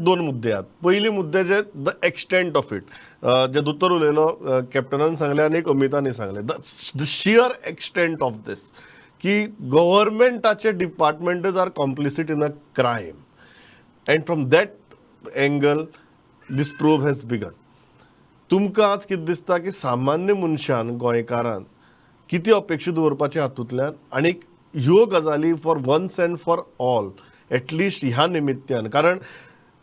दोन मुद्दे आहेत. पयली मुद्दे जे द एक्सटेंट ऑफ इट, जे दोतोर उलयलो, कॅप्टनान सांगले आनी अमितानी सांगले, the sheer extent of this, की गव्हर्मेंटाचे departments are complicit in a crime, and from that angle this probe has begun. तुमकां आज कितें दिसता की सामान्य मनशान, गोंयकारान किती अपेक्षा दवरपाचे हातूंतल्यान, आनीक ह्यो गजाली for once and for all at least ह्या निमित्यान, कारण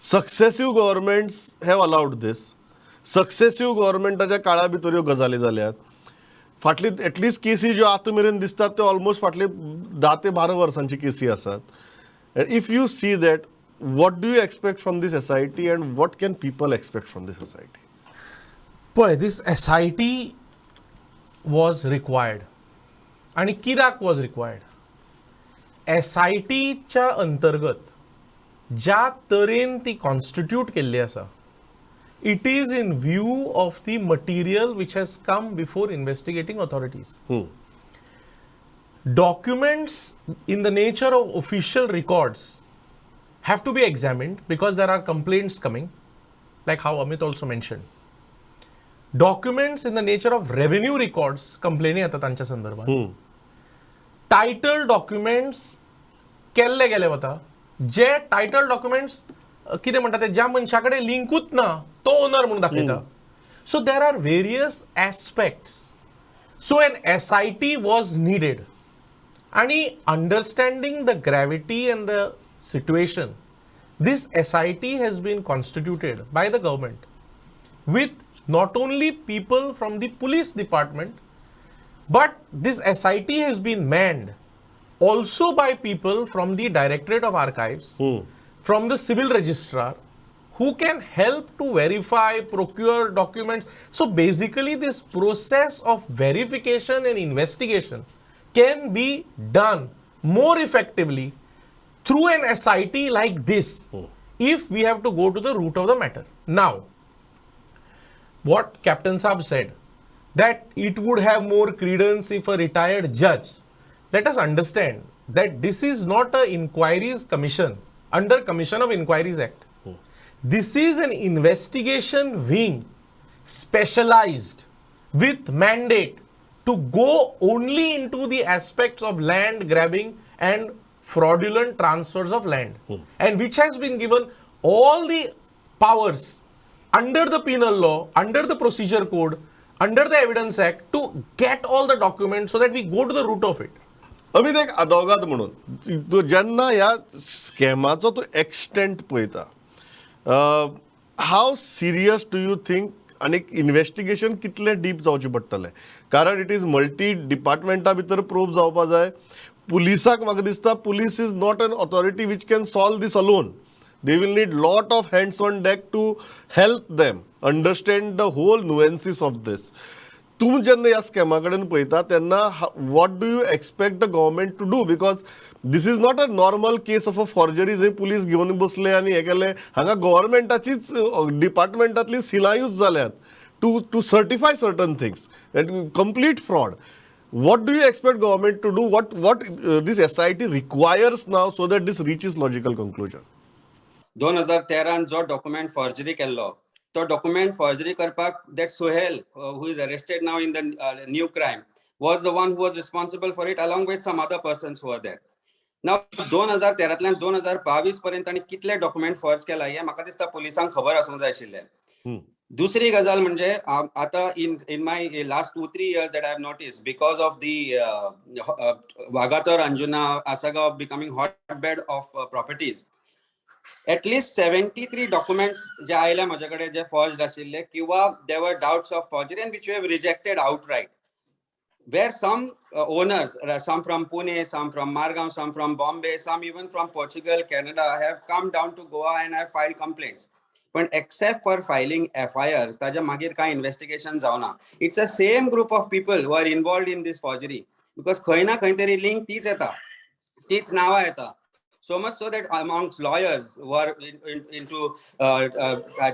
successive governments have allowed this, successive गव्हर्मेंटाच्या काळा भितर ह्यो गजाली जाल्यात. फाटली एटलिस्ट केसी ज्यो आतां मेरेन दिसतात त्यो ऑलमोस्ट फाटले 10 ते 12 वर्सांची केसी आसात. And if you see that, what do you expect from this SIT and what can people expect from this SIT? Boy, this SIT was required. आणि कित्याक was required? SIT च्या अंतर्गत ज्या तरेन ती कॉन्स्टिट्यूट केल्ली आसा, it is in view of the material which has come before investigating authorities. Documents in the nature of official records have to be examined because there are complaints coming, like how Amit also mentioned. Documents in the nature of revenue records, complaini येतात तांच्या संदर्भात. Title documents केल्ले गेले वता, जे title documents कितें म्हणटा ते ज्या मनशा कडेन लिंकूच ना तो ओनर म्हणून दाखयता. So there are various aspects. So an SIT was needed. आणि understanding the gravity and the situation, this SIT has been constituted by the government with not only people from the police department, but this SIT has been manned also by people from the Directorate of Archives, from the civil registrar, who can help to verify, procure documents. So basically this process of verification and investigation can be done more effectively through an SIT like this, if we have to go to the root of the matter. Now, what Captain Saab said, that it would have more credence if a retired judge. Let us understand that this is not an inquiries commission under Commission of Inquiries Act. This is an investigation wing, specialized with mandate to go only into the aspects of land grabbing and fraudulent transfers of land, and which has been given all the powers under the penal law, under the procedure code, under the evidence act, to get all the documents so that we go to the root of it. Amit, एक अदोगाद म्हणून तो जेन्ना ह्या स्कॅमाचो तो extent पळयता, हाव serious do you think, आनी investigation कितलें deep जावचें पडटलें? कारण इट इज मल्टी डिपार्टमेंटा भितर प्रोब जावपा जाय. पुलिसाक म्हाका दिसता police is not an authority which can solve these alone. They will need lot of hands on deck to help them understand the whole nuances of this. तुम जेन्ना ह्या स्कॅमा कडेन पळयता तेन्ना what do you expect the government to do? Because this is not a normal case of a forgery जंय police घेवन बसले आनी हें केलें. हांगा गव्हर्मेंटाचीच डिपार्टमेंटातली सिलायूच जाल्यात to certify certain things, and complete fraud. What do you expect government to do? What this SIT requires now so that this reaches logical conclusion? 2013 जो document forgery केल्लो, तो डॉक्युमेंट फॉर्जरी करपाक that Sohail, who is arrested now in the new crime, was the one who was responsible for it, along with some other persons who were there. Now 2013तल्यान 2022 पर्यंत आनी कितले document forge केला हे म्हाका दिसता पुलिसांक खबर आसूंक जाय आशिल्लें. दुसरी गजाल म्हणजे आता in my last 2-3 years that I have noticed, because of the Wagator, Anjuna, Asagaon becoming hotbed of properties, at least 73 documents जे आयल्या माझ्याकडे जे forged आशिल्ले किंवा there were doubts of forgery and which we have rejected outright, where some owners, some from Pune, some from Margao, some from Bombay, some even from Portugal, Canada, have come down to Goa and have filed complaints. But except for filing FIRs, ताज्या मागीर काय investigation जावना. It's the same group of people who are involved in this forgery, because खंय ना खंय तरी link तीच येता, तीच नावा येता. So much so that amongst lawyers who are into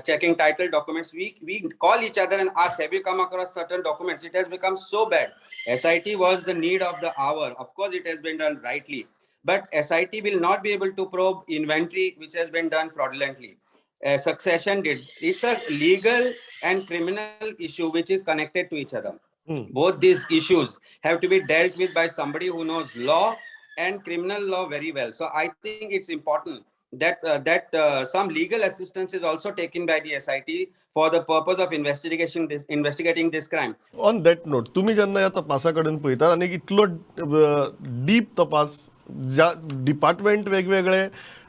checking title documents, we call each other and ask, have you come across certain documents? It has become so bad. SIT was the need of the hour. Of course, it has been done rightly, but SIT will not be able to probe inventory which has been done fraudulently. succession deed. It's a legal and criminal issue which is connected to each other. Both these issues have to be dealt with by somebody who knows law and criminal law very well. So I think it's important that some legal assistance is also taken by the SIT for the purpose of investigating this crime. On that note, तुम्ही जेन्ना ह्या तपासाकडेन पळयतात आनी इतलो deep तपास ज्या department वेगवेगळे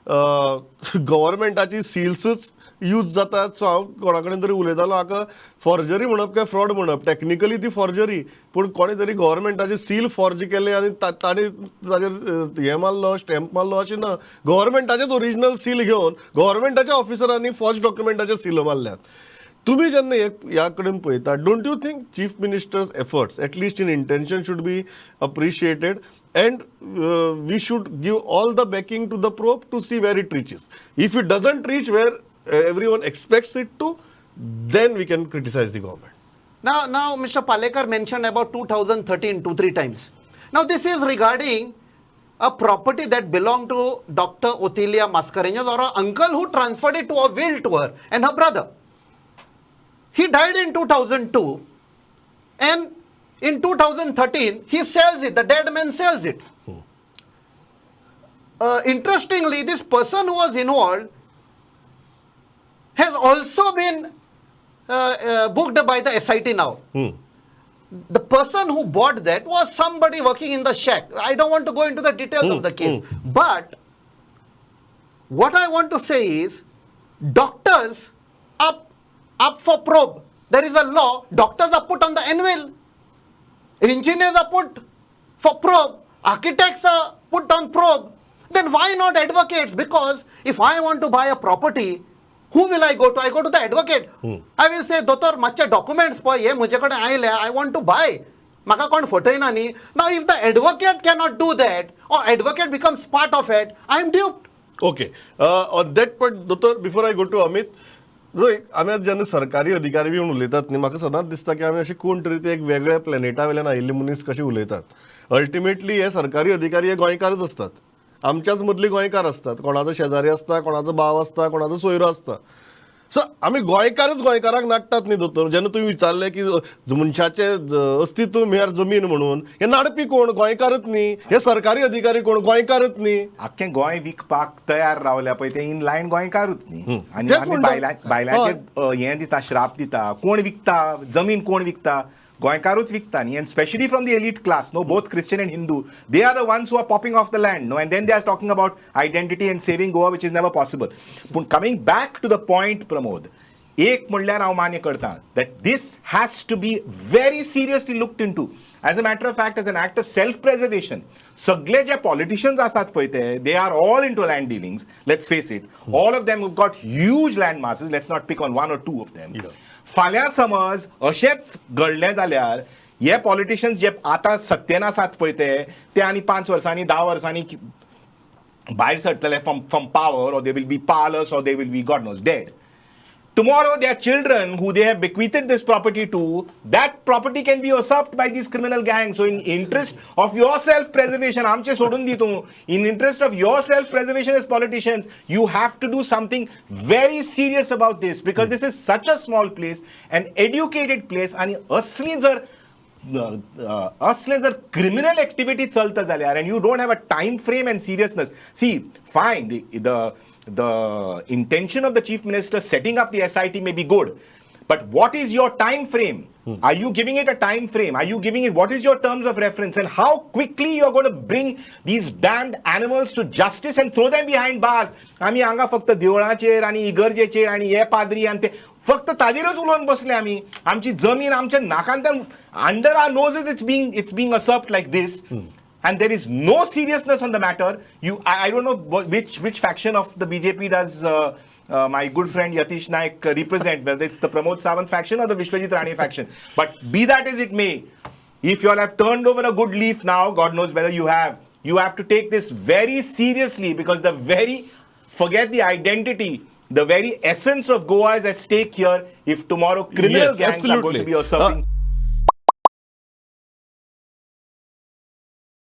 गव्हर्मेंटाची सील्सच use जातात. सो हांव कोणा कडेन तरी उलयतालो, म्हाका फॉर्जरी म्हणप काय फ्रॉड म्हणप, टॅक्निकली ती फॉर्जरी, पूण कोणी तरी गव्हर्मेंटाचे सील फॉर्ज केले आनी ताणें ताजेर हें मारलो, स्टॅम्प मारलो अशें ना. गव्हर्मेंटाचेच ओरिजिनल सील घेवन गव्हर्मेंटाच्या ऑफिसरांनी फॉर्ज डॉक्युमेंटाचे सील मारल्यात. तुम्ही जेन्ना ह्या कडेन पळयता, don't you think chief ministers efforts at least in intention should be appreciated and we should give all the backing to the probe to see where it reaches. If it doesn't reach where everyone expects it to, then we can criticize the government. Now Mr. Palekar mentioned about 2013 2-3 times. Now this is regarding a property that belonged to Dr. Otilia Mascarenhas, or her uncle, who transferred it to a will to her and her brother. He died in 2002, and in 2013, he sells it. The dead man sells it. Interestingly, this person who was involved has also been booked by the SIT now. The person who bought that was somebody working in the shack. I don't want to go into the details of the case. But what I want to say is, doctors up for probe. There is a law. Doctors are put on the anvil. Engineers are put for probe. Architects are put on probe. Then why not advocates? Because if I want to buy a property, who will I go to? I go to the advocate. I will say, Dotor, macha documents po ye mujhe kade aile, I want to buy. Maka kon fotoina nahi. Now if the advocate cannot do that, or advocate becomes part of it, I am duped. Okay. On that point, Dotor, before I go to Amit, आम्ही आज जेन्ना सरकारी अधिकारी B म्हणून उलयतात न्ही, म्हाका सदांच दिसता की आमी अशें कोण तरी ते एक वेगळ्या प्लॅनेटा वयल्यान आयिल्ले मनीस कशे उलयतात. अल्टिमेटली हे सरकारी अधिकारी हे गोंयकारच असतात, आमच्याच मदली गोंयकार असतात. कोणाचो शेजारी आसता, कोणाचो भाव आसता, कोणाचो सोयरो आसता. सो आमी गोंयकाराक नाडटात न्ही दोतोर. जेन्ना तुमी विचारलें की मनशाचे अस्तित्व म्हळ्यार जमीन म्हणून, हे नाडपी कोण? गोंयकारच न्ही. हे सरकारी अधिकारी कोण? गोंयकारच न्ही. आख्खें गोंय विकपाक तयार रावल्या पळय ते इन लायन गोंयकारूच न्ही. आनी आमी बायलांचेर हें दिता, श्राप दिता. कोण विकता जमीन? कोण विकता? गोंयकारूच विकता न्ही. And especially from the elite class, no, both Christian and Hindu, they are the ones who are popping off the land, no, and then they are talking about identity and saving Goa, which is never possible. But coming back to the point, Pramod, एक म्हणल्यार हांव मान्य करता that this has to be very seriously looked into. As a matter of fact, as an act of self-preservation, सगळे जे politicians आसात पळय ते, they are all into land dealings. Let's face it, all of them have got huge land masses. Let's not pick on one or two of them. फाल्यां समज अशेंच घडलें जाल्यार हे politicians जे आतां सत्तेन आसात पळय ते आनी 5 वर्सांनी 10 वर्सांनी भायर सरतले from power, or they will be powerless, or they will be God knows dead. Tomorrow their children who they have bequeathed this property to, that property can be usurped by these criminal gangs. So in interest of your self-preservation, आमचे सोडून दी तूं, in interest of your self-preservation as politicians, you have to do something very serious about this, because this is such a small place, an educated place, आणि असली जर criminal activity चलता जाल्यार, and you don't have a time frame and seriousness. See, fine, the intention of the chief minister setting up the SIT may be good, but what is your time frame? Are you giving it a time frame? Are you giving it, what is your terms of reference, and how quickly you're going to bring these damned animals to justice and throw them behind bars? आम्ही हांगा फक्त देवळाचेर आणि इगर्जेचेर आणि हे पाद्री आणि ते फक्त ताजेरच उलोवन बसले. आमची जमीन आमच्या नाकांतल्यान under our noses it's being usurped like this. And there is no seriousness on the matter. I don't know which faction of the BJP does my good friend Yatish Naik represent, whether it's the Pramod Sawant faction or the Vishwajit Rane faction. But be that as it may, if you all have turned over a good leaf now, God knows whether you have to take this very seriously, because forget the identity, the very essence of Goa is at stake here if tomorrow criminal gangs are going to be usurping